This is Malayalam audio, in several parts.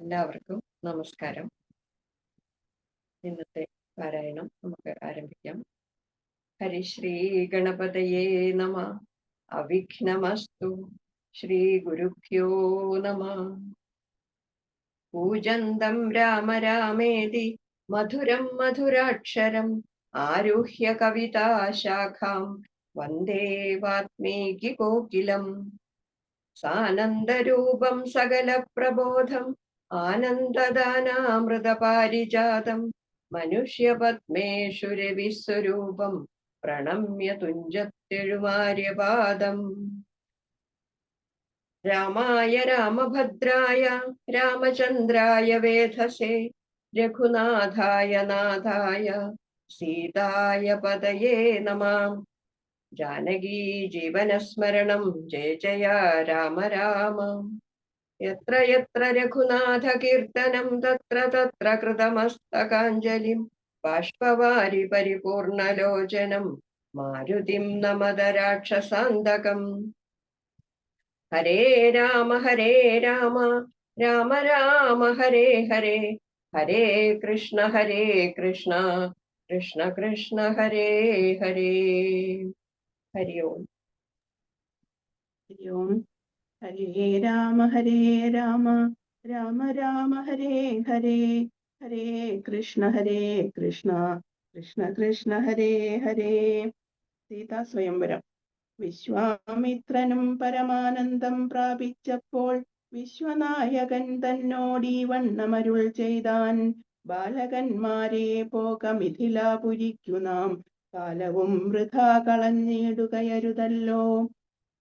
എല്ലാവർക്കും നമസ്കാരം. ഇന്നത്തെ പാരായണം നമുക്ക് ആരംഭിക്കാം. ഹരിശ്രീ ഗണപതയേ നമ. അവിഘ്നമസ്തു. ശ്രീ ഗുരുഭ്യോ നമ. പൂജന്തം രാമ രാമേതി മധുരം മധുരാക്ഷരം ആരുഹ്യ കവിതാശാഖാം വന്ദേ വാത്മീകി കോകിലം. സാനന്ദരൂപം സകല പ്രബോധം ആനന്ദദാനാമൃതപാരിജാതം മനുഷ്യപത്മേഷു രവിസ്വരൂപം പ്രണമ്യ തുഞ്ചത്തെഴുമാര്യപാദം. രാമായ രാമഭദ്രായ രാമചന്ദ്രായ വേധസേ രഘുനാഥായ നാഥായ സീതായ പതയേ നമഃ. ജാനകീ ജീവനസ്മരണം ജയ ജയ രാമ രാമ. യത്ര യത്ര രഘുനാഥ കീർത്തനം തത്ര തത്ര കൃതമസ്തകാഞ്ജലിം ബാഷ്പവാരി പരിപൂർണലോചനം മാരുതിം നമത രാക്ഷസാന്തകം. ഹരേ രാമ രാമ രാമ ഹരേ ഹരേ, ഹരേ കൃഷ്ണ കൃഷ്ണ കൃഷ്ണ ഹരേ ഹരേ. ഹരി ഓം. ഹരി ഓം. ഹരേ രാമ രാമ രാമ ഹരേ ഹരേ, ഹരേ കൃഷ്ണ കൃഷ്ണ കൃഷ്ണ ഹരേ ഹരേ. സീതാ സ്വയംവരം. വിശ്വാമിത്രനും പരമാനന്ദം പ്രാപിച്ചപ്പോൾ വിശ്വനായകൻ തന്നോടീ വണ്ണമരുൾ ചെയ്താൻ. ബാലകന്മാരെ പോക മിഥിലാപുരിക്കു നാം, കാലവും വൃഥാ കളഞ്ഞിടുകയരുതല്ലോ.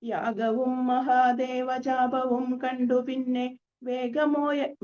യാഗവും മഹാദേവചാപവും കണ്ടു പിന്നെ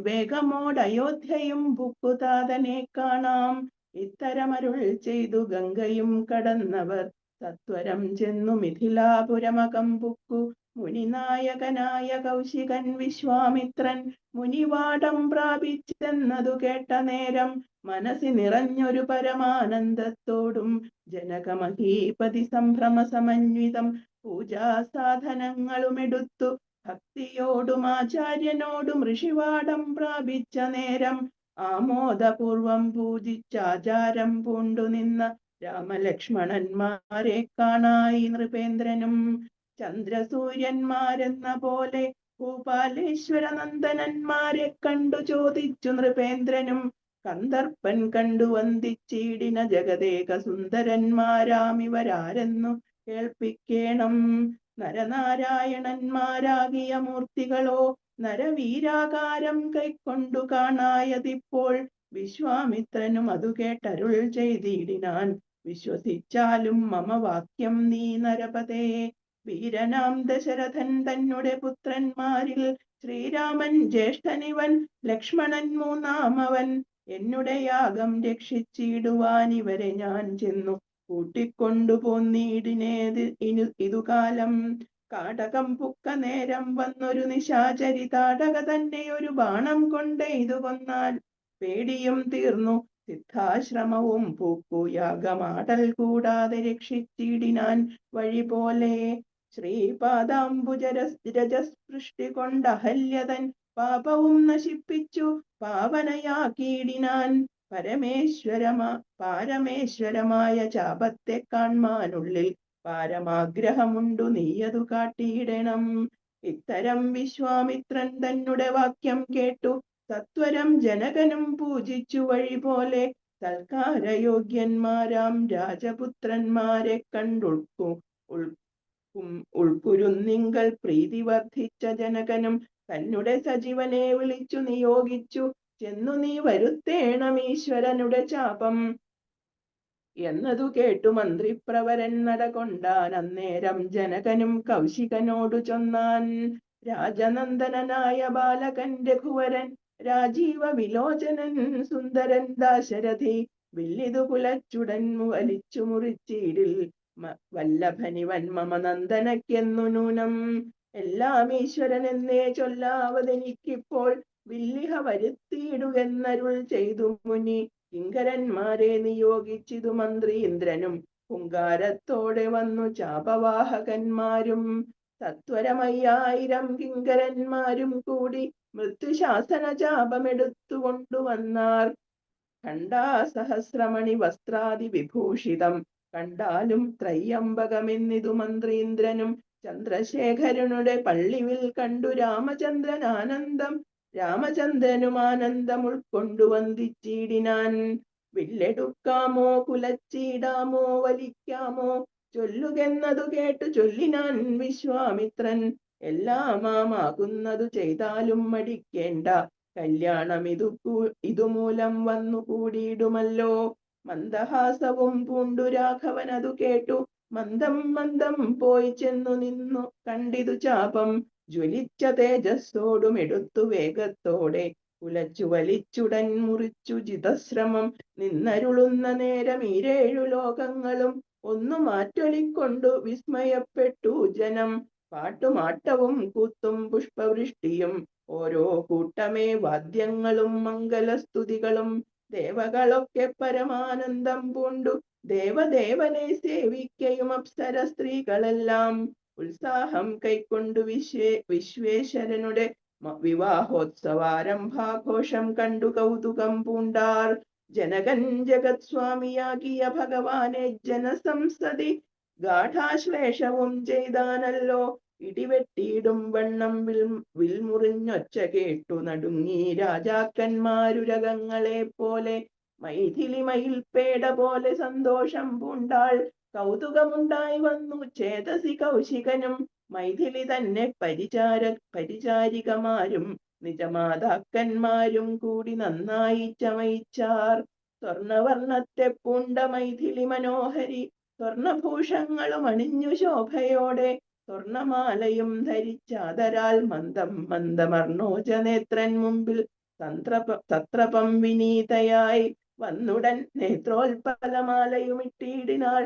വേഗമോടയോധ്യയും ബുക്കുതാതനെ കാണാം. ഇത്തരമരുൾ ചെയ്തു ഗംഗയും കടന്നവർ സത്വരം ചെന്നു മിഥിലാപുരമകം ബുക്കു. മുനിനായകനായ കൗശികൻ വിശ്വാമിത്രൻ മുനിവാടം പ്രാപിച്ചെന്നതു കേട്ട നേരം മനസ്സി നിറഞ്ഞൊരു പരമാനന്ദത്തോടും ജനകമഹീപതി സംഭ്രമ സമന്വിതം പൂജാസാധനങ്ങളുമെടുത്തു ഭക്തിയോടും ആചാര്യനോടും ഋഷിവാടം പ്രാപിച്ച നേരം ആമോദപൂർവം പൂജിച്ചാചാരം പൂണ്ടു നിന്ന രാമലക്ഷ്മണന്മാരെ കാണായി നൃപേന്ദ്രനും. ചന്ദ്രസൂര്യന്മാരെന്ന പോലെ ഭൂപാലേശ്വര നന്ദനന്മാരെ കണ്ടു ചോദിച്ചു നൃപേന്ദ്രനും. കന്ദർപ്പൻ കണ്ടു വന്ദിച്ചിടിന ജഗദേക സുന്ദരന്മാരാമിവരാരെന്നു കേൾപ്പിക്കേണം. നരനാരായണന്മാരാകിയ മൂർത്തികളോ നരവീരാകാരം കൈക്കൊണ്ടു കാണായതിപ്പോൾ. വിശ്വാമിത്രനും അതു കേട്ടരുൾ ചെയ്തിടിനാൻ. വിശ്വസിച്ചാലും മമ വാക്യം നീ നരപതേ. വീരനാം ദശരഥൻ തന്നെ പുത്രന്മാരിൽ ശ്രീരാമൻ ജ്യേഷ്ഠനിവൻ, ലക്ഷ്മണൻ മൂന്നാമവൻ. എന്നുടെ യാഗം രക്ഷിച്ചിടുവാൻ ഇവരെ ഞാൻ ചെന്നു കൂട്ടിക്കൊണ്ടു പോന്നീടിനേത് ഇതുകാലം. കാടകം പുക്ക നേരം വന്നൊരു നിശാചരി താടക തന്നെ ഒരു ബാണം കൊണ്ട് ഇതു കൊന്നാൽ. പേടിയും തീർന്നു സിദ്ധാശ്രമവും പൂക്കു, യാഗമാടൽ കൂടാതെ രക്ഷിച്ചിടിനാൻ വഴി പോലെ. ശ്രീപാദാംബുജരജസ്പൃഷ്ടി കൊണ്ട് അഹല്യതൻ പാപവും നശിപ്പിച്ചു പാവനയാക്കിയിടിനാൻ. പാരമേശ്വരമായ ചാപത്തെ കാൺമാനുള്ളിൽ പാരമാഗ്രഹമുണ്ടു, നീയതു കാട്ടിയിടണം. ഇത്തരം വിശ്വാമിത്രൻ തന്നെ വാക്യം കേട്ടു സത്വരം ജനകനും പൂജിച്ചു വഴി പോലെ. സൽക്കാരയോഗ്യന്മാരാം രാജപുത്രന്മാരെ ഉൾക്കുരുന്നിങ്കൽ പ്രീതി വർദ്ധിച്ച ജനകനും തന്നെ സജീവനെ വിളിച്ചു നിയോഗിച്ചു. ചെന്നു നീ വരുത്തേണം ഈശ്വരനുടെ ചാപം എന്നതു കേട്ടു മന്ത്രിപ്രവരൻ നടകൊണ്ടാൻ. അന്നേരം ജനകനും കൗശികനോടു ചൊന്നാൻ. രാജനന്ദനായ ബാലകൻ രഘുവരൻ, രാജീവ വിലോചനൻ സുന്ദരൻ ദാശരഥി, വില്ലിതു കുലച്ചുടൻ വലിച്ചു മുറിച്ചിടിൽ വല്ലഭനിവൻ മമ നന്ദനക്കെന്നു നൂനം. എല്ലാം ഈശ്വരൻ എന്നേ ചൊല്ലാവതെനിക്കിപ്പോൾ, വില്ലിഹ വരുത്തിയിടുകെന്നരുൾ ചെയ്തു മുനി. കിങ്കരന്മാരെ നിയോഗിച്ചിതു മന്ത്രി ഇന്ദ്രനും, ഹുങ്കാരത്തോടെ വന്നു ചാപവാഹകന്മാരും. സത്വരമയ്യായിരം കിങ്കരന്മാരും കൂടി മൃത്യുശാസന ചാപമെടുത്തുകൊണ്ടുവന്നാർ. കണ്ടാ സഹസ്രമണി വസ്ത്രാദി വിഭൂഷിതം, കണ്ടാലും ത്രയ്യംബകമെന്നിതു മന്ത്രീന്ദ്രനും. ചന്ദ്രശേഖരനുടെ പള്ളിവിൽ കണ്ടു രാമചന്ദ്രൻ ആനന്ദം, രാമചന്ദ്രനും ആനന്ദം ഉൾക്കൊണ്ടു വന്ദിച്ചിടിനാൻ. വില്ലെടുക്കാമോ കുലച്ചിടാമോ വലിക്കാമോ ചൊല്ലുകെന്നതു കേട്ടു ചൊല്ലിനാൻ വിശ്വാമിത്രൻ. എല്ലാമാകുന്നതു ചെയ്താലും മടിക്കേണ്ട, കല്യാണം ഇതുമൂലം വന്നു കൂടിയിടുമല്ലോ. മന്ദഹാസവും പൂണ്ടു രാഘവൻ അതു കേട്ടു മന്ദം മന്ദം പോയി ചെന്നു നിന്നു കണ്ടിതു ചാപം. ജ്വലിച്ച തേജസ്സോടും എടുത്തു വേഗത്തോടെ കുലച്ചു വലിച്ചുടൻ മുറിച്ചു ജിതശ്രമം. നിന്നരുളുന്ന നേരം ഈരേഴു ലോകങ്ങളും ഒന്നു മാറ്റൊലിക്കൊണ്ടു വിസ്മയപ്പെട്ടു ജനം. പാട്ടുമാട്ടവും കൂത്തും പുഷ്പവൃഷ്ടിയും ഓരോ കൂട്ടമേ വാദ്യങ്ങളും മംഗലസ്തുതികളും. ദേവകളൊക്കെ പരമാനന്ദം പൂണ്ടു ദേവദേവനെ സേവിക്കയും അപ്സര സ്ത്രീകളെല്ലാം ഉത്സാഹം കൈക്കൊണ്ടു വിശ്വേശ്വരനുടെ വിവാഹോത്സവാരംഭാഘോഷം കണ്ടു കൗതുകം പൂണ്ടാർ. ജനകൻ ജഗത് സ്വാമിയാകിയ ഭഗവാനെ ജനസംസതി ഗാഠാശ്ലേഷവും ചെയ്താനല്ലോ. ഇടിവെട്ടിയിടും വണ്ണം വിൽമുറിഞ്ഞൊച്ച കേട്ടു നടുങ്ങി രാജാക്കന്മാരുരകങ്ങളെ പോലെ. മൈഥിലി മയിൽപേട പോലെ സന്തോഷം പൂണ്ടാൾ. കൗതുകമുണ്ടായി വന്നു ചേതസി കൗശികനും. മൈഥിലി തന്നെ പരിചാരികമാരും നിജമാതാക്കന്മാരും കൂടി നന്നായി ചമയിച്ചാർ. സ്വർണവർണ്ണത്തെ പൂണ്ട മൈഥിലി മനോഹരി സ്വർണഭൂഷങ്ങളും അണിഞ്ഞു ശോഭയോടെ. സ്വർണമാലയും ധരിച്ചാദരാൽ മന്ദം മന്ദമർണോജനേത്രൻ മുമ്പിൽ സത്രപം വിനീതയായി വന്നുടൻ നേത്രോൽപലമാലയുമിട്ടിടിനാൾ.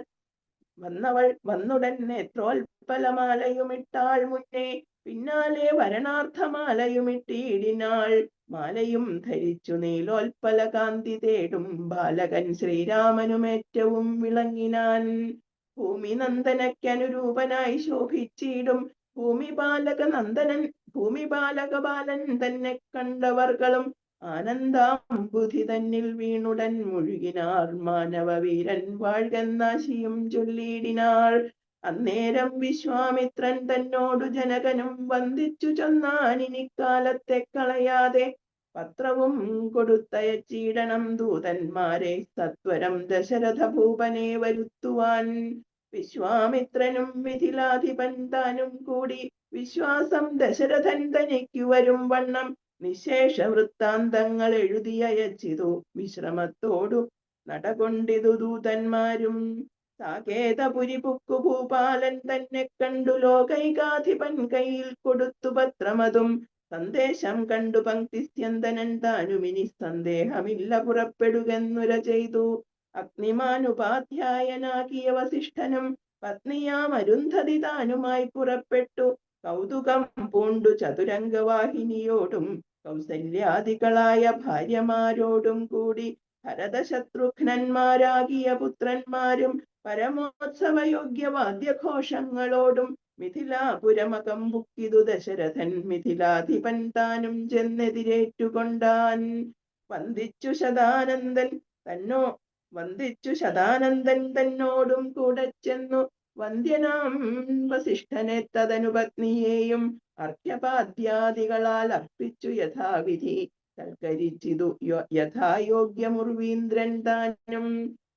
വന്നുടൻ നേത്രോൽപലമാലയുമിട്ടാൾ മുന്നേ പിന്നാലെ വരണാർത്ഥമാലയുമിട്ടിടിനാൾ. മാലയും ധരിച്ചു നീലോൽപല കാന്തി തേടും ബാലകൻ ശ്രീരാമനുമേറ്റവും വിളങ്ങിനാൻ. ഭൂമിനന്ദനക്കനുരൂപനായി ശോഭിച്ചിടും ഭൂമിപാലക ബാലൻ തന്നെ കണ്ടവർകളും ആനന്ദാംബുധി തന്നിൽ വീണുടൻ മുഴുകിനാർ. മാനവവീരൻ വാഴ്കെന്നാശിയും ചൊല്ലിയിടിനാർ. അന്നേരം വിശ്വാമിത്രൻ തന്നോടു ജനകനും വന്ദിച്ചു ചൊന്നാനിനിക്കാലത്തെ കളയാതെ പത്രവും കൊടുത്തയച്ചിടണം ദൂതന്മാരെ സത്വരം ദശരഥ ഭൂപനെ വരുത്തുവാൻ. വിശ്വാമിത്രനും മിഥിലാധിപൻ താനും കൂടി വിശ്വാസം ദശരഥൻ തനിക്കു വരും വണ്ണം നിശേഷ വൃത്താന്തങ്ങൾ എഴുതിയയച്ചിതു വിശ്രമത്തോടു നടകൊണ്ടിതു ദൂതന്മാരും. സാകേതപുരി പുക്കു ഭൂപാലൻ തന്നെ കണ്ടു ലോകൈകാധിപൻ കയ്യിൽ കൊടുത്തു പത്രമതും. സന്ദേശം കണ്ടു പങ്ക്തിസ്യന്തനൻ താനുമിനി സന്ദേഹമില്ല പുറപ്പെടുകെന്നുര ചെയ്തു. അഗ്നിമാനുപാധ്യായനാകിയ വസിഷ്ഠനും പത്നിയാം അരുന്ധതി താനുമായി പുറപ്പെട്ടു. കൗതുകം പൂണ്ടു ചതുരംഗവാഹിനിയോടും കൗസല്യാദികളായ ഭാര്യമാരോടും കൂടി ഭരതശത്രുഘ്നന്മാരാകിയ പുത്രന്മാരും പരമോത്സവയോഗ്യ വാദ്യഘോഷങ്ങളോടും മിഥിലാപുരമകം ബുക്കിതു ദശരഥൻ. മിഥിലാധിപൻ താനും ചെന്നെതിരേറ്റുകൊണ്ടാൻ. വന്ദിച്ചു ശതാനന്ദൻ തന്നോടും കൂടെ ചെന്നു വന്ദ്യനാം വസിഷ്ഠനെ തദനു പത്നിയെയും അർഘ്യപാദ്യാദികളാൽ അർപ്പിച്ചു യഥാവിധി സൽക്കരിച്ചിതു യഥായോഗ്യമുർവീന്ദ്രൻ താനും.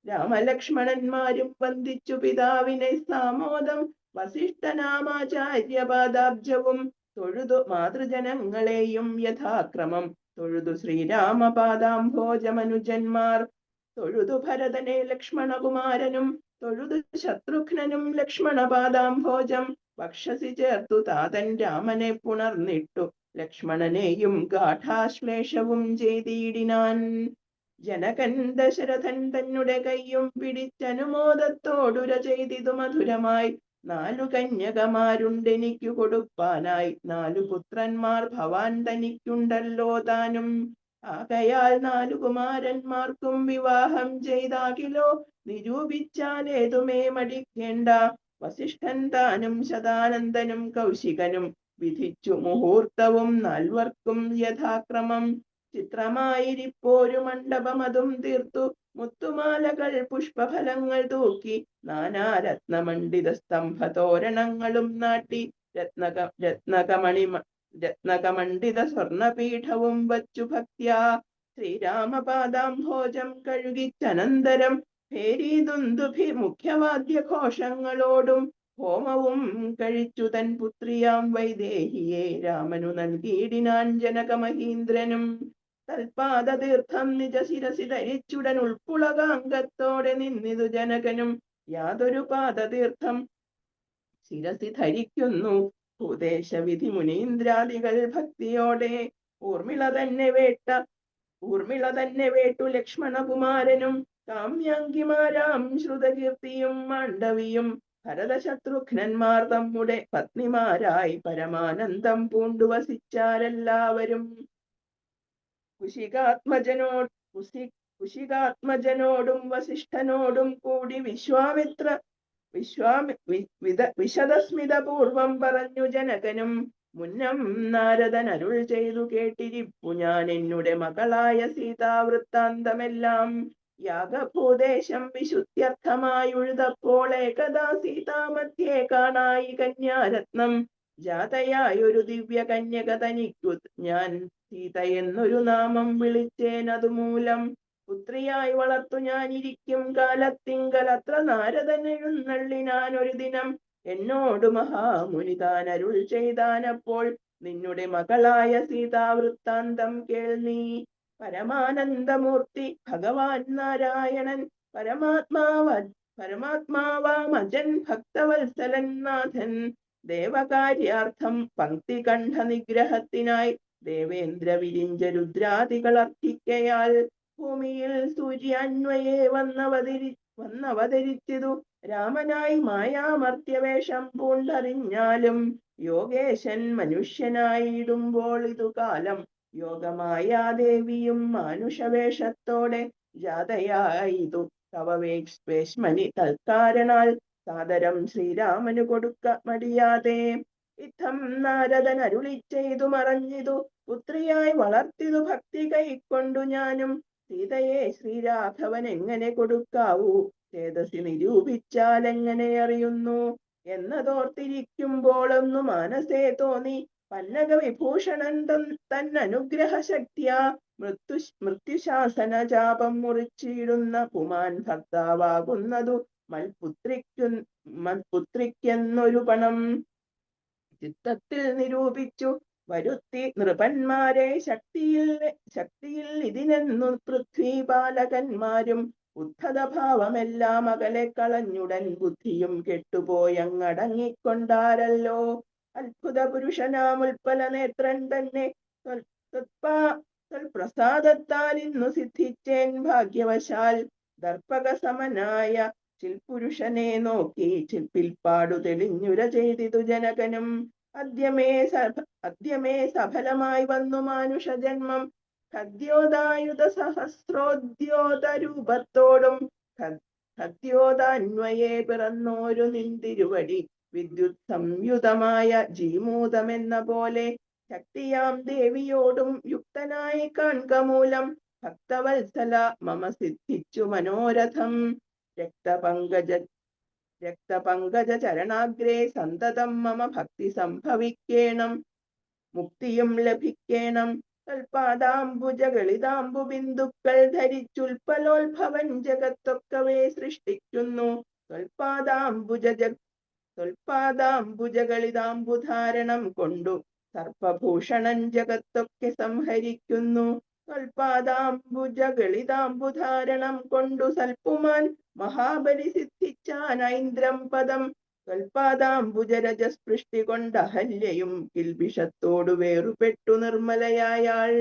രാമലക്ഷ്മണന്മാരും വന്ദിച്ചു പിതാവിനെ സാമോദം. വസിഷ്ഠനാമാചാര്യപാദാബ്ജവും തൊഴുതു മാതൃജനങ്ങളെയും യഥാക്രമം തൊഴുതു ശ്രീരാമപാദാംഭോജമനുജന്മാർ. തൊഴുതു ഭരതനെ ലക്ഷ്മണകുമാരനും തൊഴുതു ശത്രുഘ്നനും ലക്ഷ്മണപാദാംഭോജം. വക്ഷസി ചേർത്തു താതൻ രാമനെ പുണർന്നിട്ടു ലക്ഷ്മണനെയും ഗാഠാശ്ലേഷവും ചെയ്തിടിനാൻ. ജനകൻ ദശരഥൻ തന്നെ കയ്യും പിടിച്ചനുമോദത്തോടുര ചെയ്തിതു മധുരമായി. 4 കന്യകമാരുണ്ടെനിക്കു കൊടുപ്പാനായി 4 പുത്രന്മാർ ഭവാൻ തനിക്കുണ്ടല്ലോ താനും. ആകയാൽ 4 കുമാരന്മാർക്കും വിവാഹം ചെയ്താകിലോ നിരൂപിച്ചാലേതുമേ മടിക്കേണ്ട. വസിഷ്ഠൻ താനും ശതാനന്ദനും കൗശികനും വിധിച്ചു മുഹൂർത്തവും നാൽവർക്കും യഥാക്രമം. ചിത്രമായിരിപ്പോരു മണ്ഡപമതും തീർത്തു, മുത്തുമാലകൾ പുഷ്പഫലങ്ങൾ തൂക്കി, നാനാരത്നമണ്ഡിത സ്തംഭ തോരണങ്ങളും നാട്ടി, രത്നകമണ്ഡിത സ്വർണപീഠവും വച്ചു ഭക്ത്യാ ശ്രീരാമപാദാംഭോജം കഴുകിച്ചനന്തരം ഭേരീദുന്ദുഭി മുഖ്യവാദ്യഘോഷങ്ങളോടും ഹോമവും കഴിച്ചു തൻ പുത്രിയാം വൈദേഹിയെ രാമനു നൽകിയിടിനാൻ ജനകമഹീന്ദ്രനും. തൽപാദതീർത്ഥം നിജ ശിരസി ധരിച്ചുടൻ ഉൾപ്പുളകാംഗത്തോടെ നിന്നിതു ജനകനും. യാതൊരു പാദതീർത്ഥം ശിരസി ധരിക്കുന്നു ഭൂദേശവിധി മുനീന്ദ്രാദികൾ ഭക്തിയോടെ. ഊർമിള തന്നെ വേട്ടു ലക്ഷ്മണകുമാരനും കാമ്യാങ്കിമാരാം ശ്രുതകീർത്തിയും മാണ്ഡവിയും ഭരതശത്രുഘ്നന്മാർ തമ്മുടെ പത്നിമാരായി പരമാനന്ദം പൂണ്ടു വസിച്ചാരെല്ലാവരും. കുശികാത്മജനോടും വസിഷ്ഠനോടും കൂടി വിശദസ്മിതപൂർവം പറഞ്ഞു ജനകനും. മുന്നം നാരദൻ അരുൾ ചെയ്തു കേട്ടിരിപ്പു ഞാൻ എന്നുടെ മകളായ സീതാവൃത്താന്തമെല്ലാം. യാഗഭൂദേശം വിശുദ്ധ്യർത്ഥമായുഴുതപ്പോൾ ഏകദാ സീതാമധ്യേ കാണായി കന്യാരത്നം. ജാതയായൊരു ദിവ്യ കന്യക തനിക്കു ഞാൻ സീത എന്നൊരു നാമം വിളിച്ചേനതുമൂലം. പുത്രിയായി വളർത്തു ഞാനിരിക്കും കാലത്തിങ്കൽ അത്ര നാരദൻ എഴുന്നള്ളിനാൻ ഒരു ദിനം. എന്നോട് മഹാമുനി താൻ അരുൾ ചെയ്താനപ്പോൾ, നിന്നുടെ മകളായ സീതാവൃത്താന്തം കേൾനീ. പരമാനന്ദമൂർത്തി ഭഗവാൻ നാരായണൻ പരമാത്മാവാമജൻ ഭക്തവത്സലൻ നാഥൻ. ദേവകാര്യാർത്ഥം പങ്ക്തികണ്ഠ നിഗ്രഹത്തിനായി ദേവേന്ദ്ര വിരിഞ്ച രുദ്രാദികൾ അർത്ഥിക്കയാൽ ഭൂമിയിൽ സൂര്യാന്വയെ വന്നവതരിച്ചിതു രാമനായി മായാമർത്യവേഷം പൂണ്ടറിഞ്ഞാലും. യോഗേശൻ മനുഷ്യനായിടുമ്പോൾ ഇതു കാലം യോഗമായാദേവിയും മാനുഷവേഷത്തോടെ ജാതയായിതു തവവേശ്മനി തൽക്കാരണാൽ സാദരം ശ്രീരാമനു കൊടുക്ക മടിയാതെ. ഇത്തം നാരദൻ അരുളി ചെയ്തു മറഞ്ഞിതു പുത്രിയായി വളർത്തിതു ഭക്തി കൈക്കൊണ്ടു ഞാനും. സീതയെ ശ്രീരാഘവൻ എങ്ങനെ കൊടുക്കാവൂ ചേതസി നിരൂപിച്ചാൽ എങ്ങനെ അറിയുന്നു എന്നതോർത്തിരിക്കുമ്പോൾ ഒന്നു മനസ്സേ തോന്നി. പന്നക വിഭൂഷണൻ തന്നനുഗ്രഹ ശക്തിയാ മൃത്യുശാസന ചാപം മുറിച്ചിടുന്ന പുമാൻ ഭർത്താവാകുന്നതു മൽപുത്രിക്കെന്നൊരു പണം ചിത്തത്തിൽ നിരൂപിച്ചു വരുത്തി നൃപന്മാരെ ശക്തിയിൽ ഇതിനെന്നു പൃഥ്വിപാലകന്മാരും. ഉദ്ധതഭാവമെല്ലാം അകലെ കളഞ്ഞുടൻ ബുദ്ധിയും കെട്ടുപോയങ്ങടങ്ങിക്കൊണ്ടാരല്ലോ. അത്ഭുത പുരുഷനാമുൽപ്പല നേത്രൻ തന്നെ പ്രസാദത്താൽ ഇന്നു സിദ്ധിച്ചേൻ ഭാഗ്യവശാൽ. ദർപ്പക സമനായ ചിൽപുരുഷനെ നോക്കി ചിൽപ്പിൽപ്പാടു തെളിഞ്ഞുര ചെയ്തിതു ജനകനും. അദ്യമേ സഫലമായി വന്നു മാനുഷജന്മം. ഖദ്യോദായുധ സഹസ്രോദ്യോത രൂപത്തോടും ഖദ്യോദാന്വയെ പിറന്നോരു നിന്തിരുവടി. വിദ്യുത് സംയുതമായ ജീമൂതമെന്ന പോലെ ശക്തിയാം ദേവിയോടും യുക്തനായി കാൺക മൂലം. ഭക്തവത്സല മമ സിദ്ധിച്ചു മനോരഥം. രക്തപങ്കജ ചരണാഗ്രേ സന്തതം മമ ഭക്തി സംഭവിക്കേണം. മുക്തിയും ലഭിക്കേണം. തൽപാദാംബുജകളിതാംബു ബിന്ദുക്കൾ ധരിച്ചുൽപ്പലോത്ഭവൻ ജഗത്തൊക്കവേ സൃഷ്ടിക്കുന്നു. തൊൽപാദാംബുജകളിതാംബുധാരണം കൊണ്ടു സർപ്പഭൂഷണൻ ജഗത്തൊക്കെ സംഹരിക്കുന്നു. തൊൽപാദാംബുജകളിതാംബുധാരണം കൊണ്ടു സൽപ്പുമാൻ മഹാബലി സിദ്ധിച്ചാൻ ഐന്ദ്രം പദം. തൊൽപാദാംബുജരജസ്പൃഷ്ടി കൊണ്ട് അഹല്യയും കിൽബിഷത്തോടു വേറുപെട്ടു നിർമ്മലയായാൾ.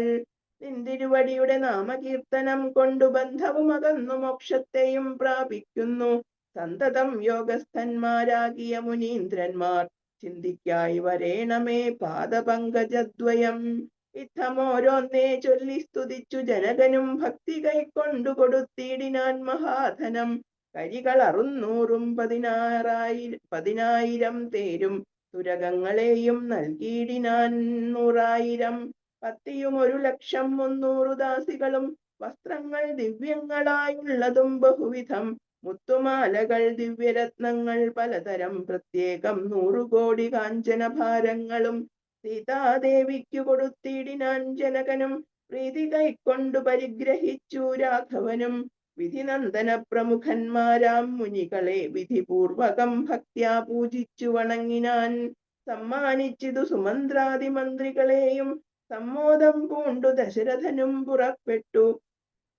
നിന്തിരുവടിയുടെ നാമകീർത്തനം കൊണ്ടു ബന്ധവും അകന്നു മോക്ഷത്തെയും പ്രാപിക്കുന്നു. സന്തതം യോഗസ്ഥന്മാരാകിയ മുനീന്ദ്രന്മാർ ചിന്തിക്കായി വരേണമേ പാദപങ്കജദ്വയം. ഇത്തമോരോന്നേ ചൊല്ലി സ്തുതിച്ചു ജനകനും ഭക്തി കൈക്കൊണ്ടു കൊടുത്തിടിനാൻ മഹാധനം. കരികൾ 600 പതിനായിരം തേരും തുരകങ്ങളെയും നൽകിയിടിനാൻ 100,000 പത്തിയും 1,00,300 ദാസികളും വസ്ത്രങ്ങൾ ദിവ്യങ്ങളായുള്ളതും ബഹുവിധം മുത്തുമാലകൾ ദിവ്യരത്നങ്ങൾ പലതരം പ്രത്യേകം 100 കോടി കാഞ്ചനഭാരങ്ങളും സീതാദേവിക്കു കൊടുത്തിടിനാൻ ജനകനും പ്രീതി കൈക്കൊണ്ടു പരിഗ്രഹിച്ചു രാഘവനും വിധിനന്ദന പ്രമുഖന്മാരാം മുനികളെ വിധിപൂർവകം ഭക്ത്യാ പൂജിച്ചു വണങ്ങിനാൻ സമ്മാനിച്ചിതു സുമന്ത്രാദി മന്ത്രികളെയും സമ്മോദം പൂണ്ടു ദശരഥനും പുറപ്പെട്ടു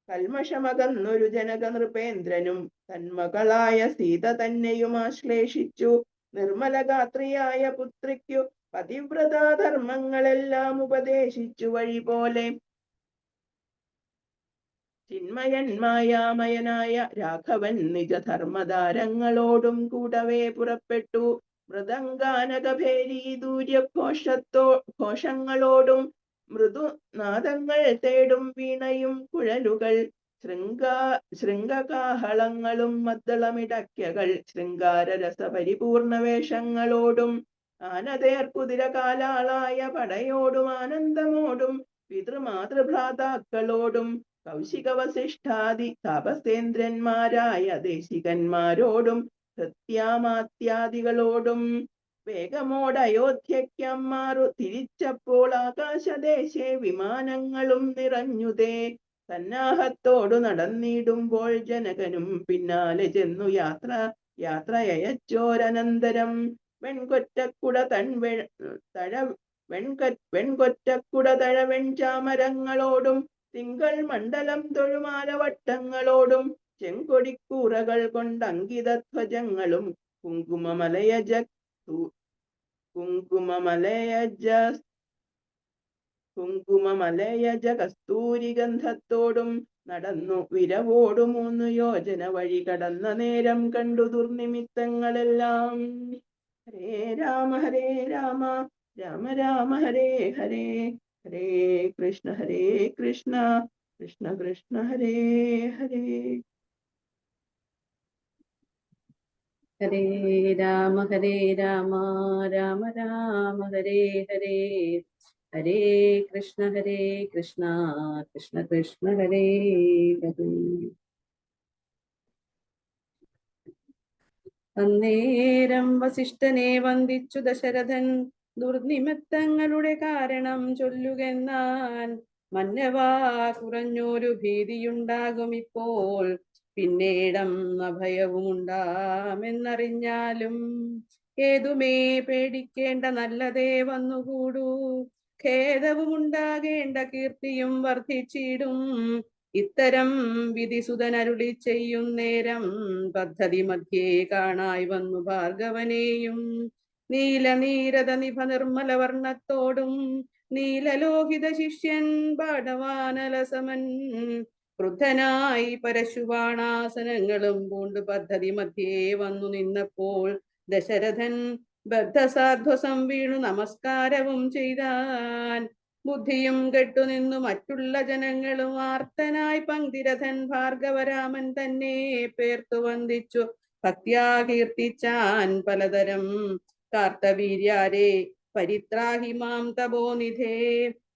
കൽമഷമകന്നൊരു ജനക നൃപേന്ദ്രനും തന്മകളായ സീത തന്നെയും ആശ്ലേഷിച്ചു നിർമ്മലഗാത്രിയായ പുത്രിക്കു പതിവ്രതാധർമ്മങ്ങളെല്ലാം ഉപദേശിച്ചു വഴി പോലെ ചിന്മയൻ മായാമയനായ രാഘവൻ നിജധർമ്മധാരങ്ങളോടും കൂടവേ പുറപ്പെട്ടു മൃദംഗാനകഭേരി ഘോഷങ്ങളോടും മൃദുനാദങ്ങൾ തേടും വീണയും കുഴലുകൾ ശൃംഗകാഹളങ്ങളും മദ്ദളമിടയ്ക്കകൾ ശൃംഗാരരസ പരിപൂർണ വേഷങ്ങളോടും ആനതേർ കുതിര കാലാളായ പടയോടും ആനന്ദമോടും പിതൃമാതൃഭ്രാതാക്കളോടും കൗശിക വസിഷ്ഠാദി താപസേന്ദ്രന്മാരായ ദേശികന്മാരോടും സത്യാമാത്യാദികളോടും വേഗമോടയോധ്യയ്ക്കമ്മാറു തിരിച്ചപ്പോൾ ആകാശദേശേ വിമാനങ്ങളും നിറഞ്ഞുതേ സന്നാഹത്തോടു നടന്നിടുമ്പോൾ ജനകനും പിന്നാലെ ചെന്നു യാത്രയച്ചോരനന്തരം വെൺകൊറ്റക്കുട തഴവെൺചാമരങ്ങളോടും തിങ്കൾ മണ്ഡലം തൊഴുമാലവട്ടങ്ങളോടും ചെങ്കൊടിക്കൂറകൾ കൊണ്ടങ്കിതധ്വജങ്ങളും കുങ്കുമമലയജ കസ്തൂരിഗന്ധത്തോടും നടന്നു വിരവോടു 3 യോജന വഴി കടന്ന നേരം കണ്ടു ദുർനിമിത്തങ്ങളെല്ലാം. ഹരേ രാമ രാമ രാമ ഹരേ ഹരേ ഹരേ കൃഷ്ണ കൃഷ്ണ കൃഷ്ണ ഹരേ ഹരേ. ഹരേ രാമ രാമ രാമ ഹരേ ഹരേ ഹരേ കൃഷ്ണ കൃഷ്ണ കൃഷ്ണ ഹരേ ഹരേ. അന്നേരം വസിഷ്ഠനെ വന്ദിച്ചു ദശരഥൻ ദുർനിമിത്തങ്ങളുടെ കാരണം ചൊല്ലുകെന്നാൻ. മന്നവാ കുറഞ്ഞൊരു ഭീതിയുണ്ടാകും ഇപ്പോൾ, പിന്നീടം അഭയവും ഉണ്ടാമെന്നറിഞ്ഞാലും ഏതുമേ പേടിക്കേണ്ട നല്ലതേ വന്നുകൂടൂ. ഖേദവും ഉണ്ടാകേണ്ട കീർത്തിയും വർദ്ധിച്ചിടും. ഇത്തരം വിധിസുതനരുളി ചെയ്യുന്നേരം പദ്ധതി മധ്യേ കാണായി വന്നു ഭാർഗവനെയും നീലനീരത നിഭ നിർമ്മല വർണ്ണത്തോടും നീലലോഹിത ശിഷ്യൻ പാടവാനലസമൻ ക്രുദ്ധനായി പരശുബാണാസനങ്ങളും പൂണ്ടു പദ്ധതി മധ്യേ വന്നു നിന്നപ്പോൾ ദശരഥൻ ബദ്ധസാധ്വസം വീണു നമസ്കാരവും ചെയ്താൻ. ബുദ്ധിയും കെട്ടുനിന്നു മറ്റുള്ള ജനങ്ങളും ആർത്തനായി പങ്ക്തിരഥൻ ഭാർഗവരാമൻ തന്നെ പേർത്തു വന്ദിച്ചു ഭക്ത്യാ കീർത്തിച്ചാൻ പലതരം. കാർത്തവീര്യാരെ പരിത്രാഹി മാം തപോനിധേ,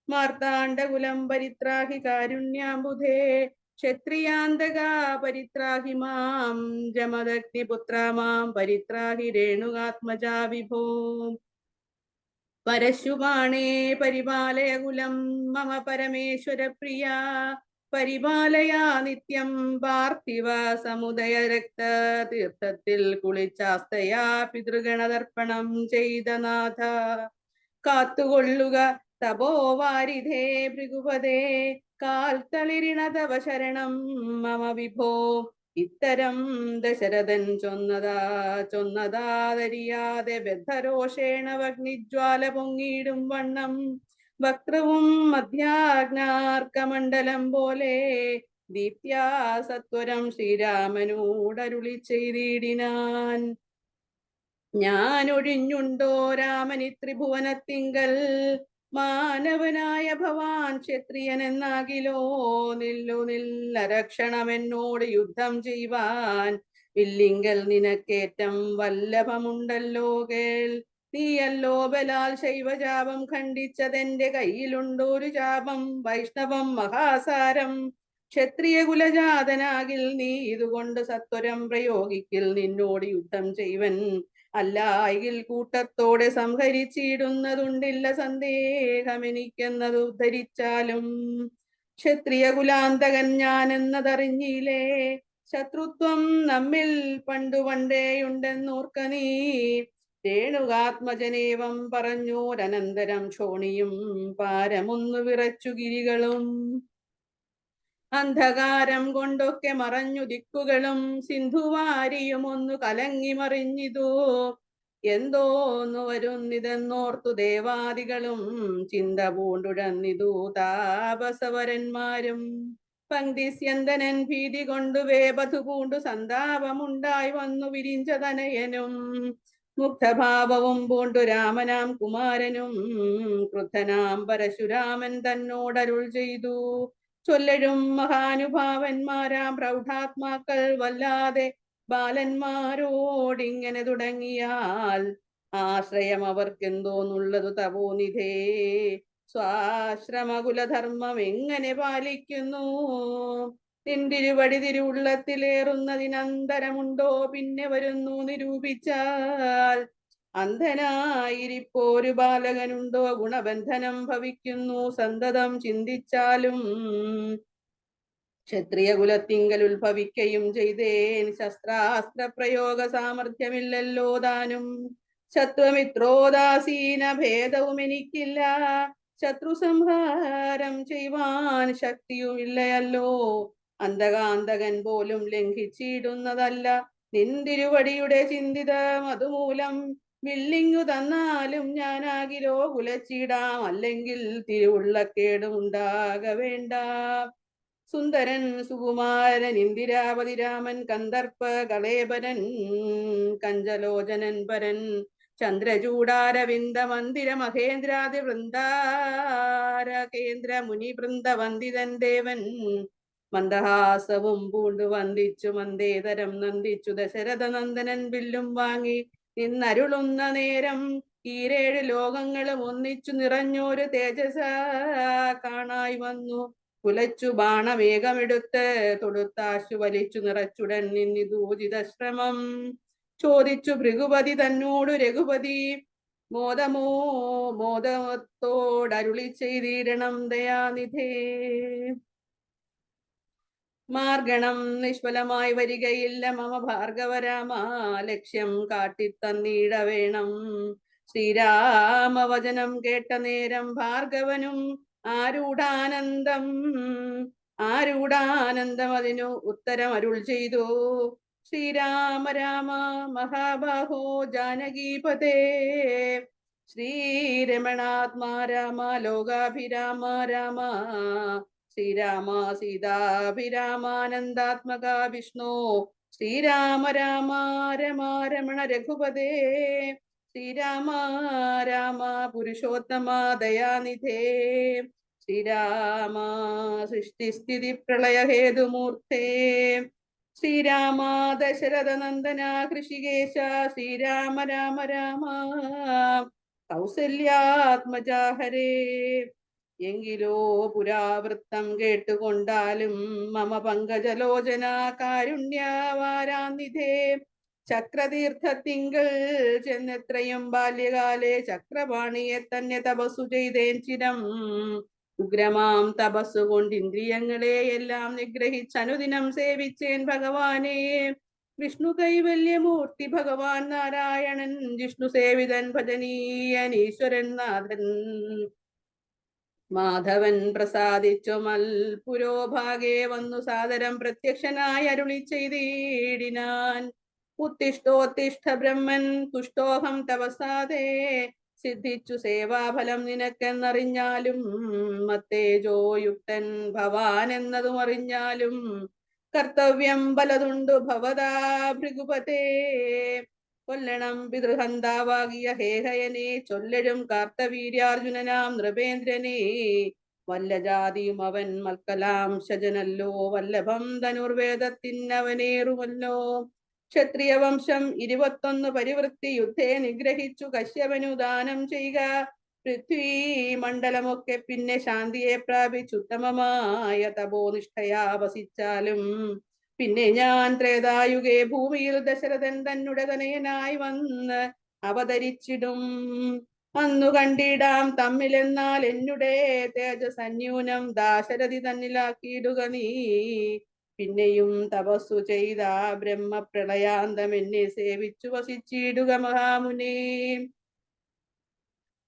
മാർത്താണ്ഡകുലം പരിത്രാഹി കാരുണ്യാംബുധേ, ക്ഷത്രിയാന്തകാ പരിത്രാഹി മാം, ജമദഗ്നിപുത്ര മാം പരിത്രാഹി രേണുകാത്മജാ വിഭോ. പരശുബാണേ പരിപാലയ കുലം മമ പരമേശ്വര പ്രിയ, പരിപാലയാ നിത്യം പാർത്ഥിവ സമുദയ രക്ത തീർത്ഥത്തിൽ കുളിച്ചാസ്തയാ പിതൃഗണതർപ്പണം ചെയ്ത നാഥ. കാത്തുകൊള്ളുക തപോവാരിധേ ഭൃഗുപതേ, കാൽത്തളിരിണ തവ ശരണം മമ വിഭോ. ഇത്തരം ദശരഥൻ ചൊന്നതാതരിയാതെ ബദ്ധരോഷേണ വഗ്നിജ്വാല പൊങ്ങിയിടും വണ്ണം വക്രവും മധ്യാഗ്നാർക്കമണ്ഡലം പോലെ ദീപ്യാ സത്വരം ശ്രീരാമനോടരുളി ചെയ്തിടിനാൻ. ഞാൻ ഒഴിഞ്ഞുണ്ടോ രാമനി ത്രിഭുവനത്തിങ്കൽ, മാനവനായ ഭവാൻ ക്ഷത്രിയൻ എന്നാകിലോ നില്ലരക്ഷണമെന്നോട് യുദ്ധം ചെയ്യുവാൻ. വില്ലിങ്കൽ നിനക്കേറ്റം വല്ലഭമുണ്ടല്ലോ കേൾ. നീയല്ലോ ബലാൽ ശൈവജാപം ഖണ്ഡിച്ചതെന്റെ കയ്യിലുണ്ടോ ഒരു ചാപം വൈഷ്ണവം മഹാസാരം. ക്ഷത്രിയ കുലജാതനാകിൽ നീ ഇതുകൊണ്ട് സത്വരം പ്രയോഗിക്കിൽ നിന്നോട് യുദ്ധം ചെയ്വൻ. അല്ലായിൽ കൂട്ടത്തോടെ സംഹരിച്ചിടുന്നതുണ്ടില്ല സന്ദേഹം എനിക്കെന്നത് ഉദ്ധരിച്ചാലും. ക്ഷത്രിയ കുലാന്തകൻ ഞാൻ എന്നതറിഞ്ഞില്ലേ, ശത്രുത്വം നമ്മിൽ പണ്ടു പണ്ടേയുണ്ടെന്നോർക്ക നീ. രേണുകാത്മജനേവം പറഞ്ഞോരനന്തരം ക്ഷോണിയും പാരമൊന്നു വിറച്ചു ഗിരികളും. അന്ധകാരം കൊണ്ടൊക്കെ മറഞ്ഞു ദിക്കുകളും സിന്ധുവാരിയും ഒന്ന് കലങ്ങി മറിഞ്ഞിതു. എന്തോന്നു വരുന്നിതെന്നോർത്തു ദേവാദികളും ചിന്ത പൂണ്ടുഴന്നിതു താപസവരന്മാരും. പങ്ക്തിസ്യന്തനൻ ഭീതി കൊണ്ടു വേപതു പൂണ്ടു സന്താപമുണ്ടായി വന്നു വിരിഞ്ചതനയനും. മുഗ്ധഭാവവും പൂണ്ടു രാമനാം കുമാരനും ക്രുദ്ധനാം പരശുരാമൻ തന്നോടരുൾ ചെയ്തു. ചൊല്ലഴും മഹാനുഭാവന്മാരാം പ്രൗഢാത്മാക്കൾ വല്ലാതെ ബാലന്മാരോടിങ്ങനെ തുടങ്ങിയാൽ ആശ്രയം അവർക്കെന്തോന്നുള്ളതു തപോനിധേ. സ്വാശ്രമകുലധർമ്മം എങ്ങനെ പാലിക്കുന്നു? നിന്തിരുവടി തിരുവുള്ളത്തിലേറുന്നതിനന്തരമുണ്ടോ പിന്നെ വരുന്നു നിരൂപിച്ചാൽ. അന്ധനായിരിപ്പോരു ബാലകനുണ്ടോ ഗുണബന്ധനം ഭവിക്കുന്നു സന്തതം ചിന്തിച്ചാലും. ക്ഷത്രിയ കുലത്തിങ്കൽ ഉത്ഭവിക്കയും ചെയ്തേൻ ശസ്ത്രാസ്ത്ര പ്രയോഗ സാമർഥ്യമില്ലല്ലോ താനും. ശത്രുമിത്രോദാസീന ഭേദവും എനിക്കില്ല, ശത്രു സംഹാരം ചെയ്യുവാൻ ശക്തിയുമില്ലയല്ലോ. അന്തകാന്തകൻ പോലും ലംഘിച്ചിടുന്നതല്ല നിന്തിരുവടിയുടെ ചിന്തിതം അതുമൂലം. വില്ലിങ്ങു തന്നാലും ഞാനാകിലോ കുലച്ചിടാം, അല്ലെങ്കിൽ തിരുവുള്ളക്കേടും ഉണ്ടാക വേണ്ട. സുന്ദരൻ സുകുമാരൻ ഇന്ദിരാപതി രാമൻ കന്ദർപ്പ കളേബരൻ കഞ്ചലോചനൻ പരൻ ചന്ദ്രചൂടാരവിന്ദ മന്ദിര മഹേന്ദ്രാദി വൃന്ദാര കേന്ദ്ര മുനി വൃന്ദ വന്ദിതൻ ദേവൻ. മന്ദഹാസവും പൂണ്ടു വന്ദിച്ചു മന്ദേതരം നന്ദിച്ചു ദശരഥ നന്ദനൻ വില്ലും വാങ്ങി നിന്നരുളുന്ന നേരം. ഈരേഴ് ലോകങ്ങളും ഒന്നിച്ചു നിറഞ്ഞൊരു തേജസ കാണായി വന്നു. കുലച്ചു ബാണമേഘമെടുത്ത് തൊടുത്താശു വലിച്ചു നിറച്ചുടൻ നിന്നിതൂചിതശ്രമം. ചോദിച്ചു ഭൃഗുപതി തന്നോടു രഘുപതി മോദത്തോടരുളി ചെയ്തിടണം ദയാനിധേ. മാർഗണം നിഷ്ഫലമായി വരികയില്ല മമ ഭാർഗവരാമ, ലക്ഷ്യം കാട്ടിത്തന്നീട വേണം. ശ്രീരാമവചനം കേട്ട നേരം ഭാർഗവനും ആരൂഢാനന്ദം അതിനു ഉത്തരം അരുൾ ചെയ്തു. ശ്രീരാമ രാമ മഹാബാഹോ ജാനകീപതേ, ശ്രീരമണാത്മാ രാമ ലോകാഭിരാമ രാമ, ശ്രീരാമ സീതാഭിരാമാനന്ദാത്മക വിഷ്ണു, ശ്രീരാമ രാമ രമാരമണ രഘുപതേ, ശ്രീരാമ രാമ പുരുഷോത്തമ ദയാനിധേ, ശ്രീരാമ സൃഷ്ടിസ്ഥിതി പ്രളയ ഹേതുമൂർത്തേ, ശ്രീരാമ ദശരഥ നന്ദന കൃഷികേശ, ശ്രീരാമ രാമ രാമ കൗസല്യാത്മജ ഹരേ. എങ്കിലോ പുരാവൃത്തം കേട്ടുകൊണ്ടാലും മമ പങ്കജലോചന കാരുണ്യവാരാനിധേ. ചക്രതീർത്ഥത്തിങ്കൾ ചെന്നെത്രയും ബാല്യകാലെ ചക്രപാണിയെ തന്നെ തപസ്സു ചെയ്തേൻ ചിരം. ഉഗ്രമാം തപസ്സു കൊണ്ട് ഇന്ദ്രിയങ്ങളെ എല്ലാം നിഗ്രഹിച്ചനുദിനം സേവിച്ചേൻ ഭഗവാനെ. വിഷ്ണു കൈവല്യമൂർത്തി ഭഗവാൻ നാരായണൻ, ജിഷ്ണു സേവിതൻ ഭജനീയൻ ഈശ്വരൻ നാഥൻ. മാധവൻ പ്രസാദിച്ചുമൽ പുരോഭാഗേ വന്നു സാദരം പ്രത്യക്ഷനായി അരുളി ചെയ്തിടിനാൻ. ഉത്തിഷ്ഠോത്തിഷ്ഠ ബ്രഹ്മൻ തുഷ്ടോഹം തപസാദേ, സിദ്ധിച്ചു സേവാഫലം നിനക്കെന്നറിഞ്ഞാലും. മത്തേജോയുക്തൻ ഭവാൻ എന്നതും അറിഞ്ഞാലും കർത്തവ്യം പലതുണ്ടു ഭവതാ ഭൃഗുപതേ. കൊല്ലണം പിതൃഹന്താവാകിയ ഹേഹയനെ, ചൊല്ലഴും കാർത്തവീര്യാർജുനനാം നൃപേന്ദ്രനെ. വല്ല ജാതിയും അവൻ മൽക്കലാം ശജനല്ലോ, വല്ലഭം ധനുർവേദത്തിനവനേറുമല്ലോ. ക്ഷത്രിയ വംശം 21 പരിവൃത്തി യുദ്ധേ നിഗ്രഹിച്ചു കശ്യപനു ദാനം ചെയ്യുക. പൃഥ്വി മണ്ഡലമൊക്കെ പിന്നെ ശാന്തിയെ പ്രാപിച്ചുത്തമമായ തപോനിഷ്ഠയാ വസിച്ചാലും പിന്നെ ഞാൻ ത്രേതായുഗേ ഭൂമിയിൽ ദശരഥൻ തന്നെ തനയനായി വന്ന് അവതരിച്ചിടും. അന്നു കണ്ടിടാം തമ്മിലെന്നാൽ എന്നുടെ തേജസ് അന്യൂനം ദാശരഥി തന്നിലാക്കിയിടുക നീ. പിന്നെയും തപസ്സു ചെയ്ത ബ്രഹ്മപ്രളയാന്തം എന്നെ സേവിച്ചു വസിച്ചിടുക മഹാമുനി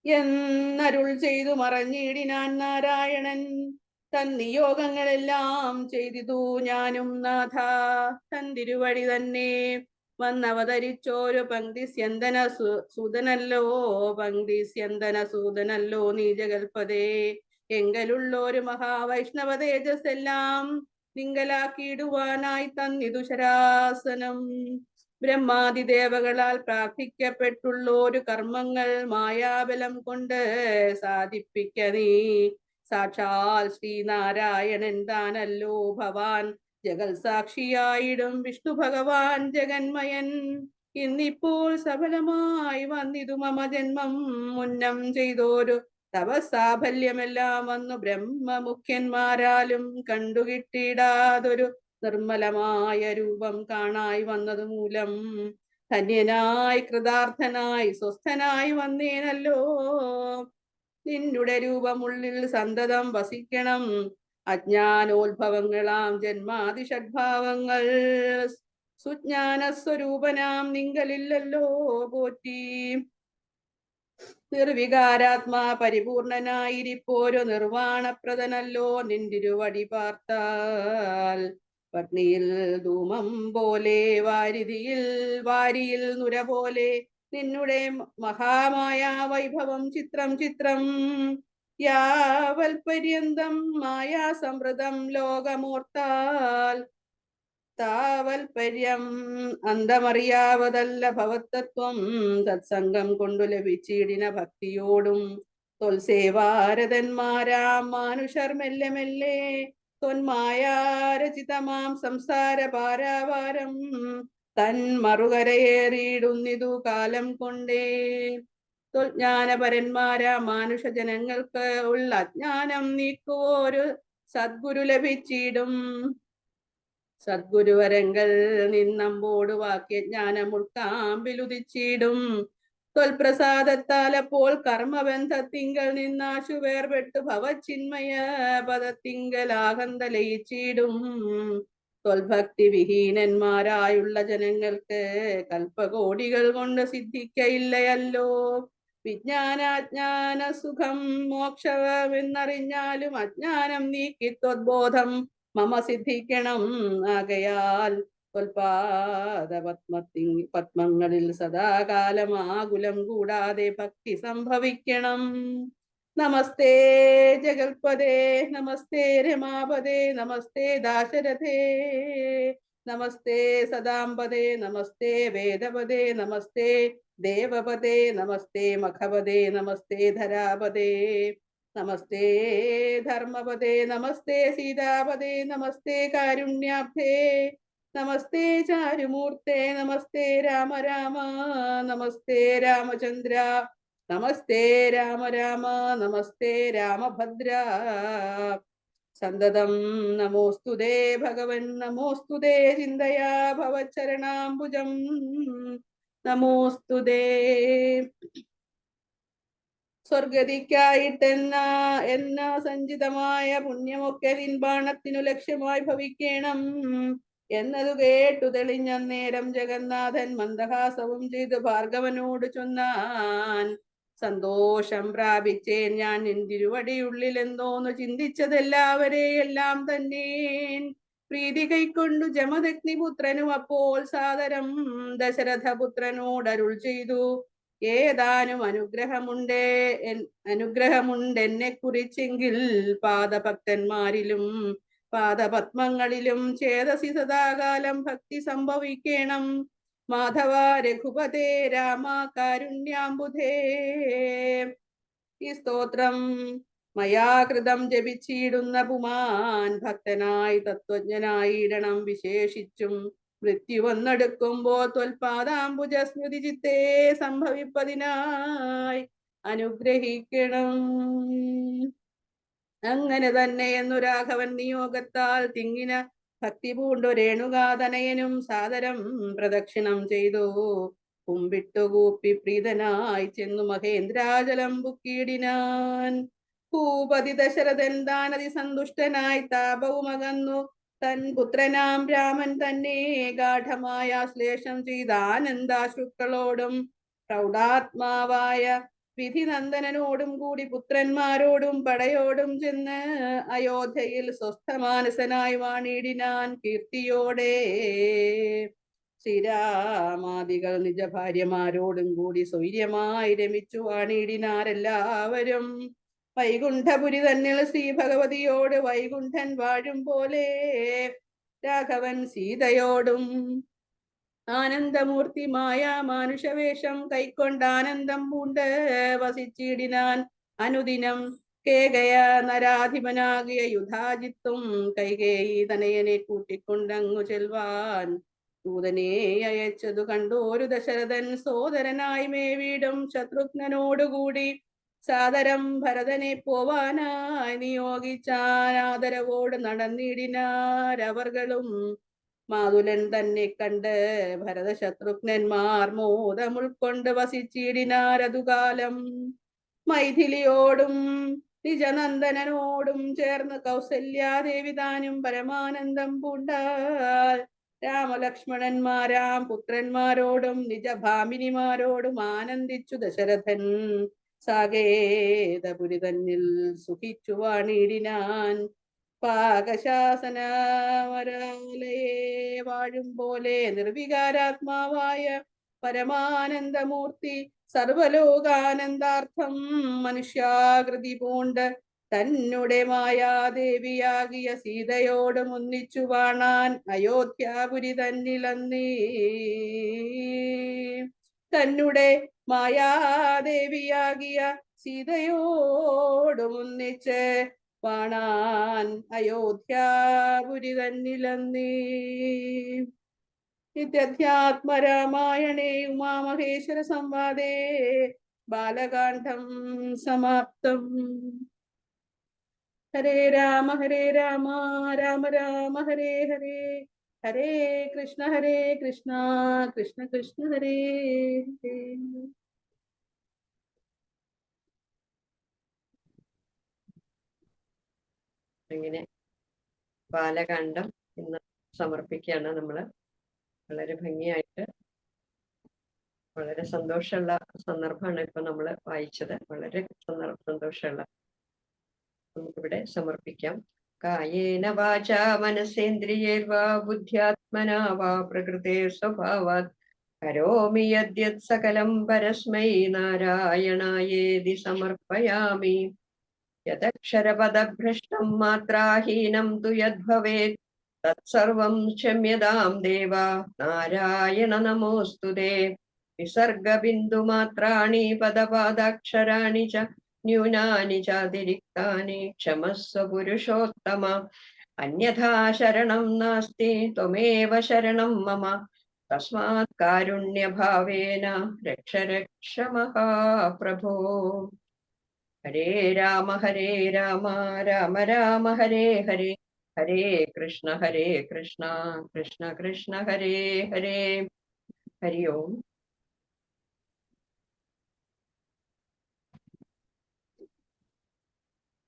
എന്നരുൾ ചെയ്തു മറഞ്ഞിടിനാൻ നാരായണൻ. തൻ നിയോഗങ്ങളെല്ലാം ചെയ്തിതു ഞാനും നാഥ. തൻ തിരുവടി തന്നെ വന്നവതരിച്ചോരു പങ്ക്തിസ്യന്തന സൂതനല്ലോ പങ്ക്തിസ്യന്തന നീ ജഗൽപദേ. എങ്കലുള്ളൊരു മഹാവൈഷ്ണവ തേജസ് എല്ലാം നിങ്കലാക്കിയിടുവാനായി തന്നിതു ശരാസനം. ബ്രഹ്മാതിദേവകളാൽ പ്രാർത്ഥിക്കപ്പെട്ടുള്ളൊരു കർമ്മങ്ങൾ മായാബലം കൊണ്ട് സാധിപ്പിക്ക നീ. സാക്ഷാൽ ശ്രീനാരായണൻ താനല്ലോ ഭവാൻ ജഗൽ സാക്ഷിയായിടും വിഷ്ണു ഭഗവാൻ ജഗന്മയൻ. ഇന്നിപ്പോൾ സഫലമായി വന്നിതു മമ ജന്മം. മുന്നം ചെയ്തോരു തപസാഫല്യമെല്ലാം വന്നു ബ്രഹ്മമുഖ്യന്മാരാലും കണ്ടുകിട്ടിടാതൊരു നിർമ്മലമായ രൂപം കാണായി വന്നതു മൂലം ധന്യനായി കൃതാർത്ഥനായി സ്വസ്ഥനായി വന്നേനല്ലോ. നിന്നുടെ രൂപമുള്ളിൽ സന്തതം വസിക്കണം. അജ്ഞാനോത്ഭവങ്ങളാം ജന്മാതിഷഡ്ഭാവങ്ങൾ സുജ്ഞാനസ്വരൂപനാം നിങ്കലില്ലല്ലോ പോറ്റി. നിർവികാരാത്മാ പരിപൂർണനായിരിപ്പോരു നിർവാണപ്രദനല്ലോ നിന്തിരുവടി പാർത്താൽ. പത്നിയിൽ ധൂമം പോലെ വാരിയിൽ നുര പോലെ നിന്നുടെ മഹാമായ വൈഭവം ചിത്രം ചിത്രം. യാവൽപര്യന്തം മായാസമൃതം ലോകമോർത്താൽ താവൽപര്യം അന്തമറിയാവതല്ല ഭവത്തത്വം. തത്സംഗം കൊണ്ടു ലഭിച്ചിടിന ഭക്തിയോടും തൊൽസേവാരതന്മാരാം മാനുഷർ മെല്ലെ മെല്ലെ തൊന്മായാരചിതമാം സംസാര പാരാവാരം തൻ മറുകരയേറിയിടുന്നിതു കാലം കൊണ്ടേ. തൊജ്ഞാനപരന്മാരാ മാനുഷ ജനങ്ങൾക്ക് ഉള്ള അജ്ഞാനം നീക്കുവോരു സദ്ഗുരു ലഭിച്ചിടും. സദ്ഗുരുവരങ്കൽ നിന്നമ്പോട് വാക്യജ്ഞാനം ഉൾക്കാമ്പിലുദിച്ചിടും. തൊൽപ്രസാദത്താൽ അപ്പോൾ കർമ്മബന്ധത്തിങ്കൽ നിന്നാശു വേർപെട്ടു ഭവചിന്മയ പദത്തിങ്കൽ ആകന്ത ലയിച്ചിടും. തൊൽഭക്തി വിഹീനന്മാരായുള്ള ജനങ്ങൾക്ക് കൽപ്പകോടികൾ കൊണ്ട് സിദ്ധിക്കയില്ലയല്ലോ. വിജ്ഞാനാജ്ഞാന സുഖം മോക്ഷമെന്നറിഞ്ഞാലും അജ്ഞാനം നീക്കി ത്വദ്ബോധം മമ സിദ്ധിക്കണം. ആകയാൽ പത്മങ്ങളിൽ സദാകാലം ആകുലം കൂടാതെ ഭക്തി സംഭവിക്കണം. നമസ്തേ ജഗൽപദേ നമസ്തേ രമാപദേ നമസ്തേ ദാശരഥേ നമസ്തേ സദാംബദേ നമസ്തേ വേദപദേ നമസ്തേ ദേവപദേ നമസ്തേ മഖപദേ നമസ്തേ ധരാപദേ നമസ്തേ ധർമ്മപദേ നമസ്തേ സീതാപദേ നമസ്തേ കാരുണ്യാബ്ധേ നമസ്തേ ചാരുമൂർത്തേ നമസ്തേ രാമ രാമ നമസ്തേ രാമചന്ദ്ര നമസ്തേ രാമ രാമ നമസ്തേ രാമഭദ്ര. സന്തതം നമോസ്തുതേ ഭഗവൻ നമോസ്തുതേ ചിന്തയാ ഭവച്ചരണാംബുജം നമോസ്തുതേ. സ്വർഗതിക്കായിട്ടെന്ന സഞ്ചിതമായ പുണ്യമൊക്കെ നിൻബാണത്തിനു ലക്ഷ്യമായി ഭവിക്കണം എന്നതു കേട്ടു തെളിഞ്ഞ നേരം ജഗന്നാഥൻ മന്ദഹാസവും ചെയ്തു ഭാർഗവനോട് ചൊന്നാൻ. സന്തോഷം പ്രാപിച്ചേൻ ഞാൻ നിന്തിരുവടിയുള്ളിൽ എന്തോന്നു ചിന്തിച്ചതെല്ലാവരെയെല്ലാം തന്നെ. പ്രീതി കൈക്കൊണ്ടു ജമദഗ്നിപുത്രനും അപ്പോൾ സാദരം ദശരഥപുത്രനോടരുൾ ചെയ്തു. ഏതാനും അനുഗ്രഹമുണ്ടെന്നെ കുറിച്ചെങ്കിൽ പാദഭക്തന്മാരിലും പാദപത്മങ്ങളിലും ചേതസി സദാകാലം ഭക്തി സംഭവിക്കണം. മാധവ രഘുപതേ രാമ കാരുണ്യാംബുധേ. ഈ സ്തോത്രം മയാകൃതം ജപിച്ചിടുന്ന പുമാൻ ഭക്തനായി തത്വജ്ഞനായിടണം. വിശേഷിച്ചും മൃത്യു വന്നെടുക്കുമ്പോൾ ത്വൽപാദാംബുജ സ്മൃതി ചിത്തേ സംഭവിപ്പതിനായി അനുഗ്രഹിക്കണം. അങ്ങനെ തന്നെ എന്നു രാഘവൻ നിയോഗത്താൽ തിങ്ങിന ഭക്തി പൂണ്ടു രേണുകാതനയനും സാദരം പ്രദക്ഷിണം ചെയ്തു. കുമ്പിട്ടുകൂപ്പി പ്രീതനായി ചെന്നു മഹേന്ദ്രാചലം ബുക്കിയിടിനാൻ. ഭൂപതി ദശരഥൻ താനതി സന്തുഷ്ടനായി താപവുമകന്നു തൻ പുത്രനാം രാമൻ തന്നെ ഗാഠമായ ശ്ലേഷം ചെയ്ത ആനന്ദാശ്രുക്കളോടും പ്രൗഢാത്മാവായ വിധിനന്ദനോടും കൂടി പുത്രന്മാരോടും പടയോടും ചെന്ന് അയോധ്യയിൽ സ്വസ്ഥമാനസനായി വാണിടിനാൻ കീർത്തിയോടെ. ശ്രീരാമാദികൾ നിജ ഭാര്യമാരോടും കൂടി സ്വൈര്യമായി രമിച്ചു വാണിടിനാരെല്ലാവരും. വൈകുണ്ഠപുരി തന്നിൽ ശ്രീ ഭഗവതിയോട് വൈകുണ്ഠൻ വാഴും പോലെ രാഘവൻ സീതയോടും ആനന്ദമൂർത്തിമായ മാനുഷവേഷം കൈക്കൊണ്ടാനന്ദം പൂണ്ട് വസിച്ചിടിനാൻ അനുദിനം. കേകയ നരാധിപനാകിയ യുധാജിത്തും കൈകേയി തനയനെ കൂട്ടിക്കൊണ്ടങ്ങു ചെൽവാൻ ദൂതനെ അയച്ചതു കണ്ടോരു ദശരഥൻ സോദരനായി മേവീടും ശത്രുഘ്നനോടുകൂടി സാദരം ഭരതനെ പോവാനായി നിയോഗിച്ചാനാദരവോട് നടന്നിടിനാരവർകളും. മാതുലൻ തന്നെ കണ്ട് ഭരത ശത്രുഘ്നന്മാർ മോദം ഉൾക്കൊണ്ട് വസിച്ചിടിനാരതുകാലം. മൈഥിലിയോടും നിജനന്ദനോടും ചേർന്ന് കൗസല്യാദേവി താനും പരമാനന്ദം പൂണ്ടാൽ. രാമലക്ഷ്മണന്മാരാം പുത്രന്മാരോടും നിജഭാമിനിമാരോടും ആനന്ദിച്ചു ദശരഥൻ സാകേതപുരി തന്നിൽ സുഖിച്ചു വാണിടിനാൻ. പാകശാസനമരാലയെ വാഴും പോലെ നിർവികാരാത്മാവായ പരമാനന്ദമൂർത്തി സർവലോകാനന്ദാർത്ഥം മനുഷ്യാകൃതി പൂണ്ട് തന്നെ മായാദേവിയാകിയ സീതയോടും ഒന്നിച്ചു വാണാൻ അയോധ്യാപുരി തന്നിലന്നീ. തന്നെ മായാദേവിയാകിയ സീതയോടും ഒന്നിച്ച് വാണാൻ അയോധ്യാപുരി തന്നിലന്നീ. നിത്യധ്യാത്മരാമായണേ ഉമാമഹേശ്വര സംവാദേ ബാലകാണ്ഡം സമാപ്തം. ഹരേ രാമ രാമ രാമ ഹരേ ഹരേ, ഹരേ കൃഷ്ണ കൃഷ്ണ കൃഷ്ണ ഹരേ ഹരേ. അങ്ങനെ ബാലകാണ്ഡം ഇന്ന് സമർപ്പിക്കുകയാണ് നമ്മള്. വളരെ ഭംഗിയായിട്ട് വളരെ സന്തോഷമുള്ള സന്ദർഭമാണ് ഇപ്പൊ നമ്മള് വായിച്ചത്. വളരെ സന്തോഷമുള്ള നമുക്കിവിടെ സമർപ്പിക്കാം. കായേന വാചാ മനസേന്ദ്രിയേർവാ ബുദ്ധ്യാത്മനാ വാ പ്രകൃതേ സ്വഭാവാത് കരോമി യദ്യത് സകലം പരസ്മൈ നാരായണായേതി സമർപ്പയാമി. യദക്ഷരപദഭ്രഷ്ടം മാത്രാഹീനം തു യദ്ഭവേത് തത്സർവം ക്ഷമ്യതാം ദേവാ നാരായണ നമോസ്തുതേ. വിസർഗബിന്ദുമാത്രാണി പദപാദാക്ഷരാണി ച ന്യൂനാനി ചാതിരിക്താനി ക്ഷമസ്വ പുരുഷോത്തമ. അന്യഥാ ശരണം നാസ്തി ത്വമേവ ശരണം മമ. തസ്മാത് കാരുണ്യഭാവേന രക്ഷ രക്ഷ മഹാപ്രഭോ. ഹരേ രാമ രാമ രാമ ഹരേ ഹരേ, ഹരേ കൃഷ്ണ കൃഷ്ണ കൃഷ്ണ കൃഷ്ണ ഹരേ ഹരേ. ഹരി ഓം.